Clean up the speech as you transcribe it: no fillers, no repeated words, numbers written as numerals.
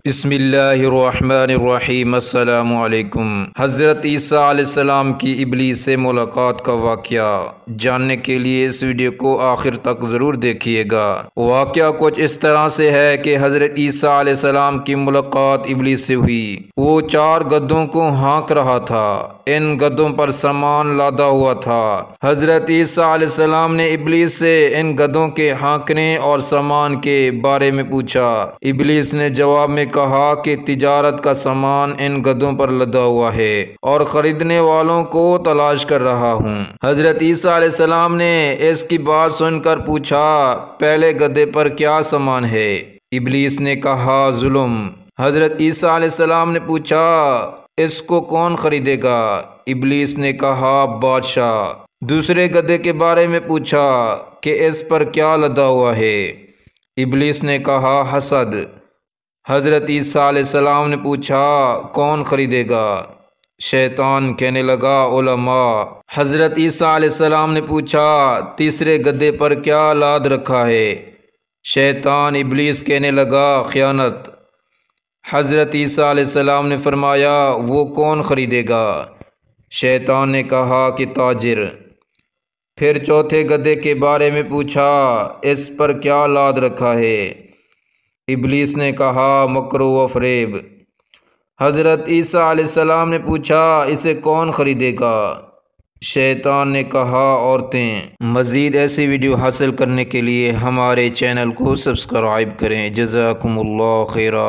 بسم اللہ الرحمن الرحیم۔ السلام علیکم۔ حضرت عیسیٰ علیہ السلام کی ابلیس سے ملاقات کا واقعہ جاننے کے لیے اس ویڈیو کو آخر تک ضرور دیکھیے گا۔ واقعہ کچھ اس طرح سے ہے کہ حضرت عیسیٰ علیہ السلام کی ملاقات ابلیس سے ہوئی۔ وہ 4 گدھوں کو ہانک رہا تھا۔ ان گدھوں پر سامان لادا ہوا تھا۔ حضرت عیسیٰ علیہ السلام نے ابلیس سے ان گدھوں کے ہانکنے اور سامان کے بارے میں پوچھا۔ ابلیس نے جواب میں کہا کہ تجارت کا سامان ان گدھوں پر لدا ہوا ہے اور خریدنے والوں کو تلاش کر رہا ہوں۔ حضرت عیسیٰ علیہ السلام نے اس کی بات سن کر پوچھا، پہلے گدھے پر کیا سامان ہے؟ ابلیس نے کہا، ظلم۔ حضرت عیسیٰ علیہ السلام نے پوچھا، اس کو کون خریدے گا؟ ابلیس نے کہا، بادشاہ۔ دوسرے گدھے کے بارے میں پوچھا کہ اس پر کیا لدا ہوا ہے؟ ابلیس نے کہا، حسد۔ حضرت عیسیٰ علیہ السلام نے پوچھا، کون خریدے گا؟ شیطان کہنے لگا، علماء۔ حضرت عیسیٰ علیہ السلام نے پوچھا، تیسرے گدھے پر کیا لاد رکھا ہے؟ شیطان ابلیس کہنے لگا، خیانت۔ حضرت عیسیٰ علیہ السلام نے فرمایا، وہ کون خریدے گا؟ شیطان نے کہا کہ تاجر۔ پھر چوتھے گدھے کے بارے میں پوچھا، اس پر کیا لاد رکھا ہے؟ ابلیس نے کہا، مکر و فریب۔ حضرت عیسیٰ علیہ السلام نے پوچھا، اسے کون خریدے گا؟ شیطان نے کہا، عورتیں۔ مزید ایسی ویڈیو حاصل کرنے کے لیے ہمارے چینل کو سبسکرائب کریں۔ جزاکم اللہ خیرا۔